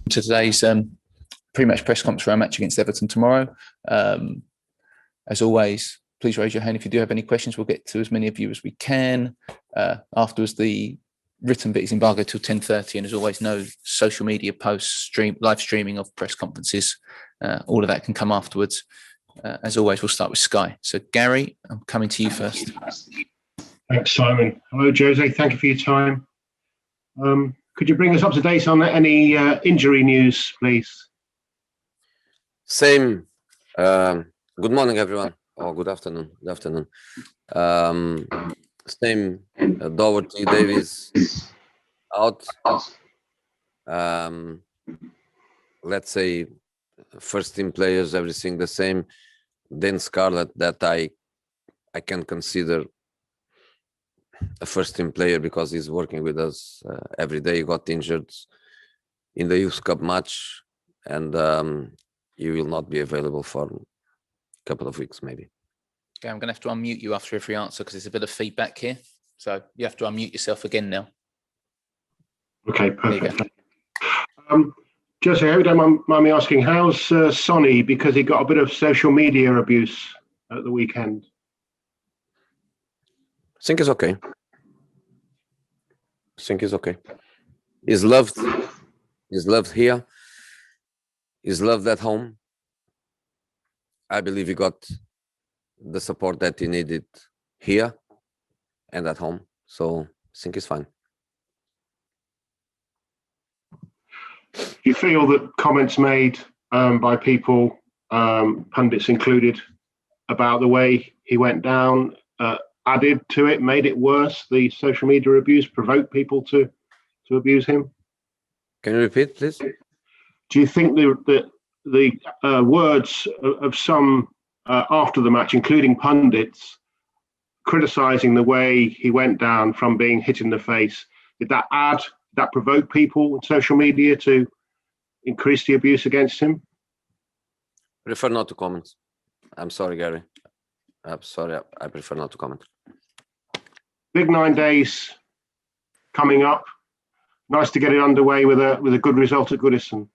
to today's pre-match press conference for our match against Everton tomorrow. As always, please raise your hand if you do have any questions. We'll get to as many of you as we can. Afterwards, the written bit is embargoed till 10:30, and as always, no social media posts, live streaming of press conferences. All of that can come afterwards. As always, we'll start with Sky. So, Gary, I'm coming to you first. Thanks, Simon. Hello, Jose. Thank you for your time. Could you bring us up to date on any injury news, please? Same. Good morning, everyone. Or good afternoon. Good afternoon. Same. Doherty, Davies out. Let's say first team players, everything the same. Then Scarlett, that I can consider a first team player because he's working with us every day. He got injured in the Youth Cup match, and he will not be available for a couple of weeks, maybe. Okay, I'm going to have to unmute you after every answer because there's a bit of feedback here. So you have to unmute yourself again now. Okay, perfect. Jose, I hope you don't mind me asking, how's Sonny? Because he got a bit of social media abuse at the weekend. I think it's okay. He's loved. He's loved here. He's loved at home. I believe he got the support that he needed here and at home. So I think he's fine. Do you feel that comments made by people, pundits included, about the way he went down added to it, made it worse? The social media abuse provoked people to abuse him? Can you repeat, please? Do you think the words of some after the match, including pundits, criticising the way he went down from being hit in the face, did that provoke people on social media to increase the abuse against him? Prefer not to comment. I'm sorry, Gary. I'm sorry. I prefer not to comment. Big 9 days coming up. Nice to get it underway with a good result at Goodison.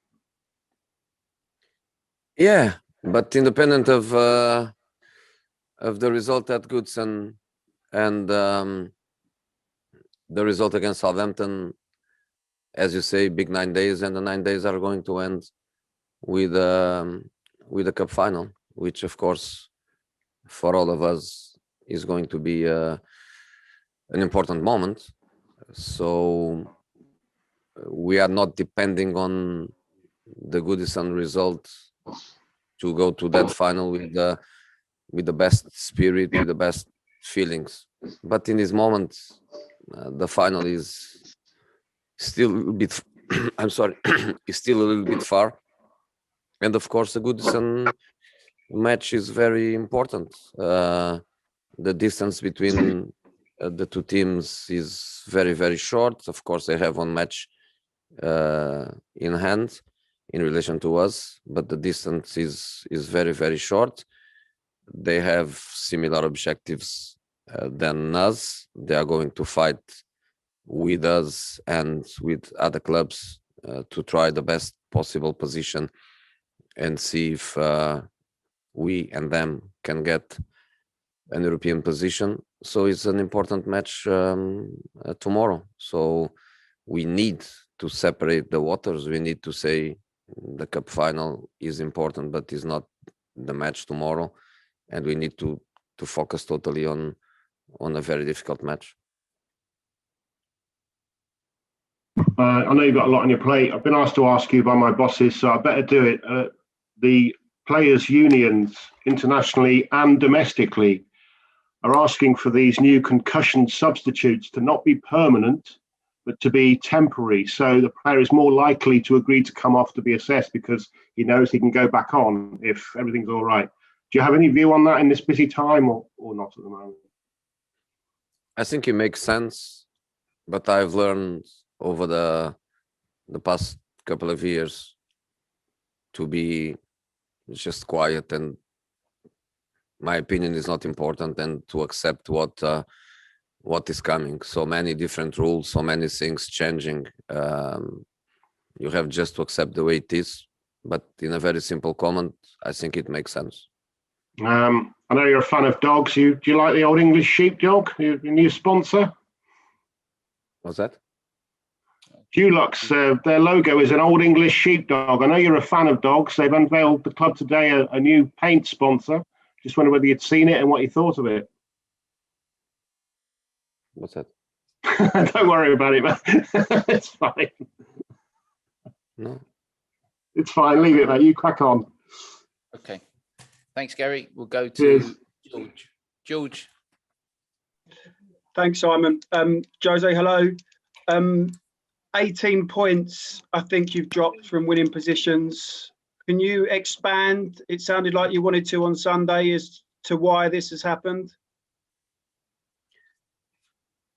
Yeah, but independent of the result at Goodison and the result against Southampton, as you say, big 9 days, and the 9 days are going to end with the cup final, which of course for all of us is going to be an important moment. So we are not depending on the Goodison result to go to that final with the best spirit, with the best feelings. But in this moment, the final is still a bit I'm sorry, is still a little bit far. And of course, the Goodison match is very important. The distance between the two teams is very, very short. Of course, they have one match in hand in relation to us, but the distance is very, very short. They have similar objectives than us. They are going to fight with us and with other clubs to try the best possible position and see if we and them can get an European position. So it's an important match tomorrow. So we need to separate the waters. We need to say the cup final is important, but it's not the match tomorrow. And we need to focus totally on a very difficult match. I know you've got a lot on your plate. I've been asked to ask you by my bosses, so I better do it. The players' unions, internationally and domestically, are asking for these new concussion substitutes to not be permanent, but to be temporary. So the player is more likely to agree to come off to be assessed because he knows he can go back on if everything's all right. Do you have any view on that in this busy time or not at the moment? I think it makes sense, but I've learned over the past couple of years to be just quiet, and my opinion is not important, and to accept what is coming. So many different rules, so many things changing. You have just to accept the way it is. But in a very simple comment, I think it makes sense. I know you're a fan of dogs. Do you like the Old English sheepdog, your new sponsor? What's that? Dulux, their logo is an Old English sheepdog. I know you're a fan of dogs. They've unveiled the club today a new paint sponsor. Just wonder whether you'd seen it and what you thought of it. What's that? Don't worry about it, man. It's fine. No. It's fine. Leave it, mate. You crack on. Okay. Thanks, Gary. We'll go to Cheers. George. George. Thanks, Simon. Jose, hello. 18 points, I think you've dropped from winning positions. Can you expand? It sounded like you wanted to on Sunday as to why this has happened.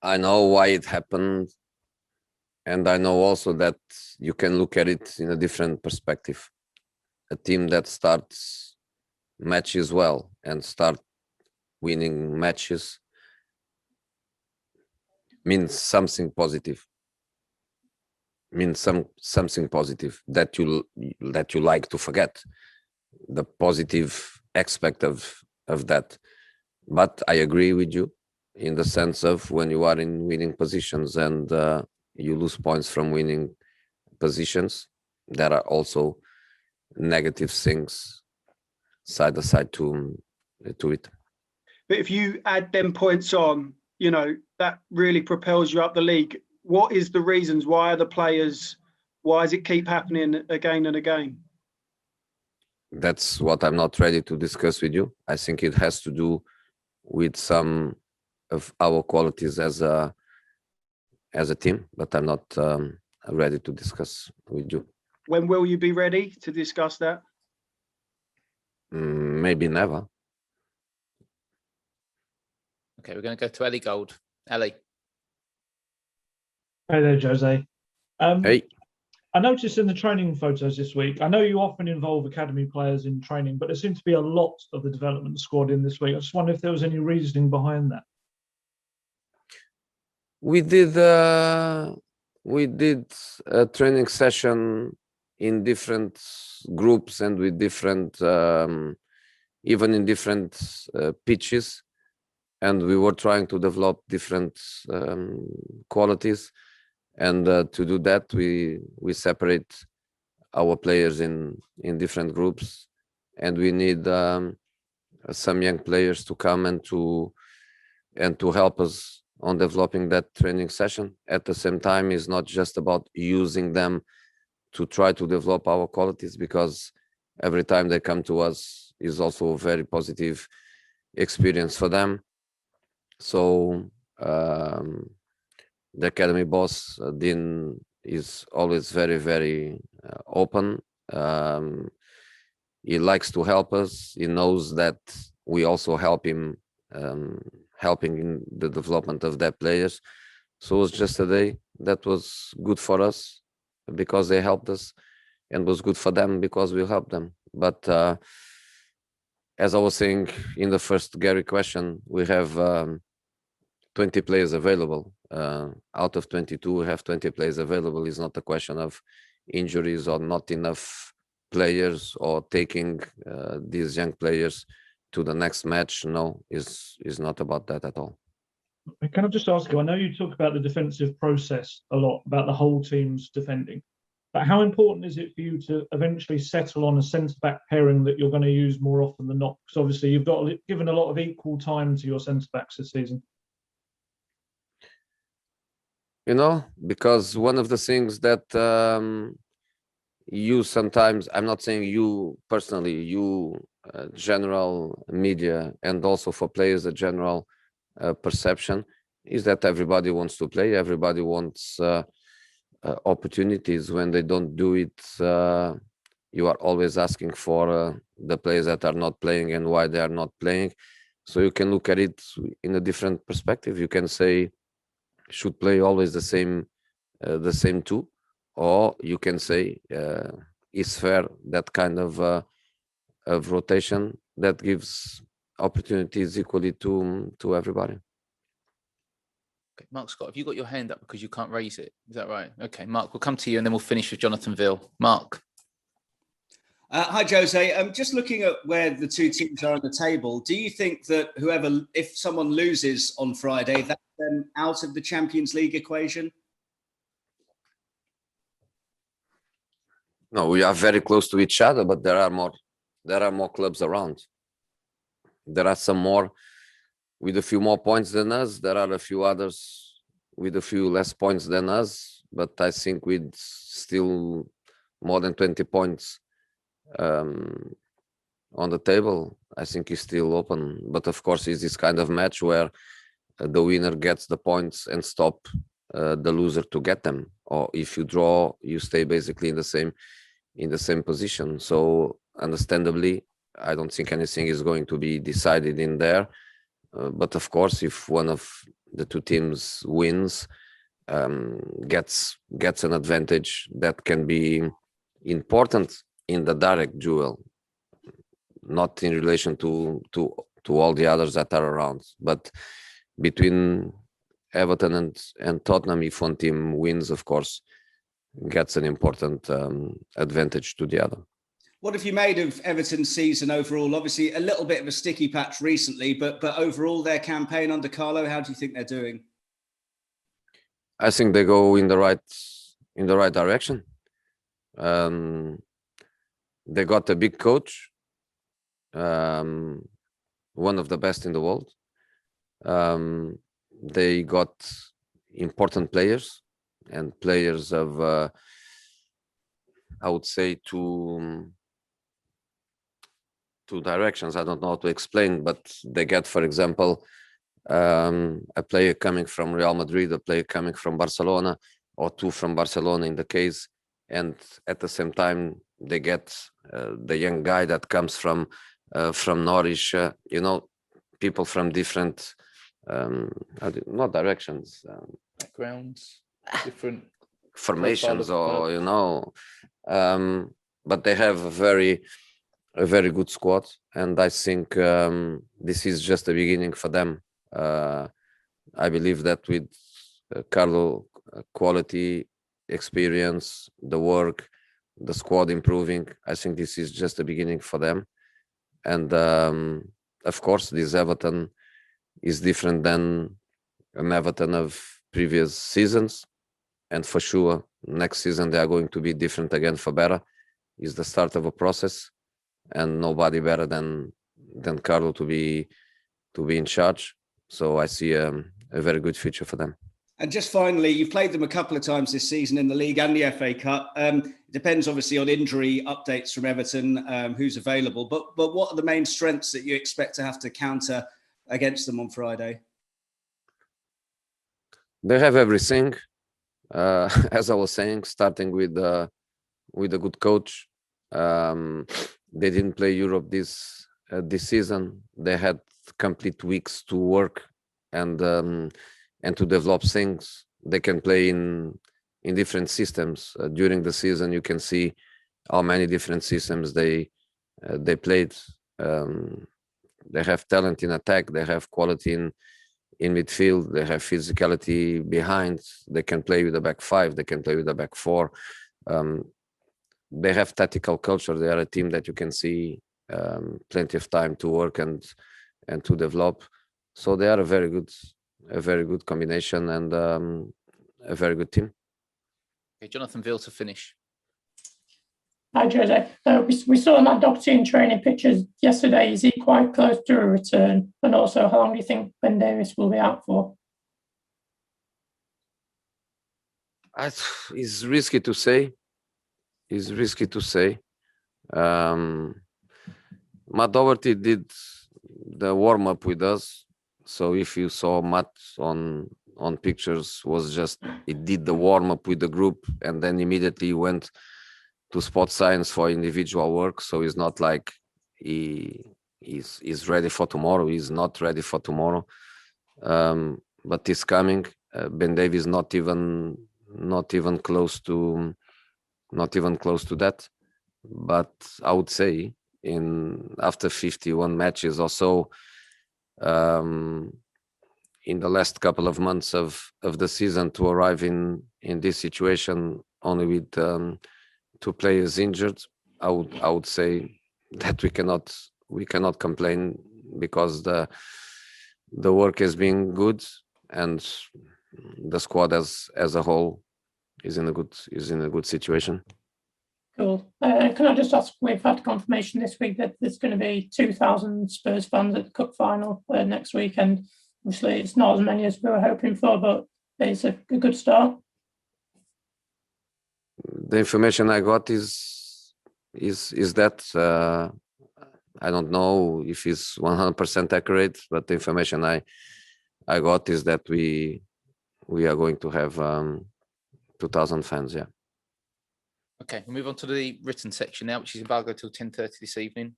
I know why it happened. And I know also that you can look at it in a different perspective. A team that starts matches well and start winning matches means something positive. Means something positive that you like to forget. The positive aspect of that. But I agree with you in the sense of when you are in winning positions and you lose points from winning positions, there are also negative things side by side to it. But if you add them points on, you know, that really propels you up the league. What is the reasons? Why are the players, why does it keep happening again and again? That's what I'm not ready to discuss with you. I think it has to do with some of our qualities as a team, but I'm not ready to discuss with you. When will you be ready to discuss that? Maybe never. Okay, we're going to go to Ellie Gold. Ellie. Hey there, Jose. Hey. I noticed in the training photos this week, I know you often involve academy players in training, but there seems to be a lot of the development squad in this week. I just wonder if there was any reasoning behind that. We did a training session in different groups and with different, even in different pitches, and we were trying to develop different qualities. And to do that, we separate our players in different groups, and we need some young players to come and to help us on developing that training session. At the same time, it's not just about using them to try to develop our qualities, because every time they come to us is also a very positive experience for them. So the academy boss, Dean, is always very, very open. He likes to help us. He knows that we also help him, helping in the development of their players. So it was just a day that was good for us because they helped us, and was good for them because we helped them. But as I was saying in the first Gary question, we have 20 players available. Out of 22, we have 20 players available. It's not a question of injuries or not enough players or taking these young players to the next match. No, is not about that at all. Can I just ask you, I know you talk about the defensive process a lot, about the whole team's defending, but how important is it for you to eventually settle on a centre-back pairing that you're going to use more often than not? Because obviously you've got given a lot of equal time to your centre-backs this season. You know, because one of the things that you sometimes, I'm not saying you personally, you general media, and also for players, the general perception is that everybody wants to play, everybody wants opportunities. When they don't do it, you are always asking for the players that are not playing and why they are not playing. So you can look at it in a different perspective. You can say, should play always the same two, or you can say it's fair that kind of rotation that gives opportunities equally to everybody. Okay, Mark Scott, have you got your hand up because you can't raise it? Is that right? Okay, Mark, we'll come to you and then we'll finish with Jonathan Ville. Mark. Hi, Jose. Just looking at where the two teams are on the table, do you think that if someone loses on Friday, that's them out of the Champions League equation? No, we are very close to each other, but there are more clubs around. There are some more with a few more points than us. There are a few others with a few less points than us, but I think with still more than 20 points on the table, I think it's still open. But of course, it's this kind of match where the winner gets the points and stop the loser to get them. Or if you draw, you stay basically in the same position. So understandably, I don't think anything is going to be decided in there. But of course, if one of the two teams wins, gets an advantage that can be important in the direct duel, not in relation to all the others that are around, but between Everton and Tottenham, if one team wins, of course, gets an important advantage to the other. What have you made of Everton's season overall? Obviously, a little bit of a sticky patch recently, but overall, their campaign under Carlo, how do you think they're doing? I think they go in the right direction. They got a big coach, one of the best in the world. They got important players and players of, I would say, two directions. I don't know how to explain, but they get, for example, a player coming from Real Madrid, a player coming from Barcelona, or two from Barcelona in the case, and at the same time they get the young guy that comes from Norwich. People from different not directions, Backgrounds, different formations, or but they have a very good squad, and I think this is just the beginning for them. I believe that with Carlo, quality, experience, the work, the squad improving, I think this is just the beginning for them. And of course, this Everton is different than an Everton of previous seasons, and for sure next season they are going to be different again for better. It's the start of a process, and nobody better than Carlo to be in charge. So I see a very good future for them. And just finally, you've played them a couple of times this season in the league and the FA Cup. It depends obviously on injury updates from Everton, who's available. But what are the main strengths that you expect to have to counter against them on Friday? They have everything, as I was saying, starting with a good coach. They didn't play Europe this season. They had complete weeks to work and to develop things. They can play in different systems. During the season, you can see how many different systems they played. They have talent in attack. They have quality in midfield. They have physicality behind. They can play with a back five. They can play with a back four. They have tactical culture. They are a team that you can see plenty of time to work and to develop. So they are a very good combination and a very good team. Okay, Jonathan Ville to finish. Hi, Jose. We saw Matt Doherty in training pictures yesterday. Is he quite close to a return? And also, how long do you think Ben Davies will be out for? It's risky to say. Matt Doherty did the warm-up with us. So if you saw Matt on pictures, he did the warm-up with the group and then immediately went to sport science for individual work. So it's not like he's ready for tomorrow. He's not ready for tomorrow. But he's coming. Ben Davies not even close to that. But I would say after 51 matches or so, in the last couple of months of the season to arrive in this situation only with 2 players injured. I would say that we cannot complain, because the work has been good, and the squad as a whole is in a good situation. Cool. Can I just ask, we've had confirmation this week that there's going to be 2,000 Spurs fans at the Cup final next weekend. Obviously, it's not as many as we were hoping for, but it's a good start. The information I got is that I don't know if it's 100% accurate, but the information I got is that we are going to have 2,000 fans. Yeah. Okay, we'll move on to the written section now, which is embargo till 10:30 this evening.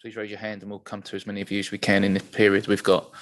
Please raise your hand and we'll come to as many of you as we can in the period we've got.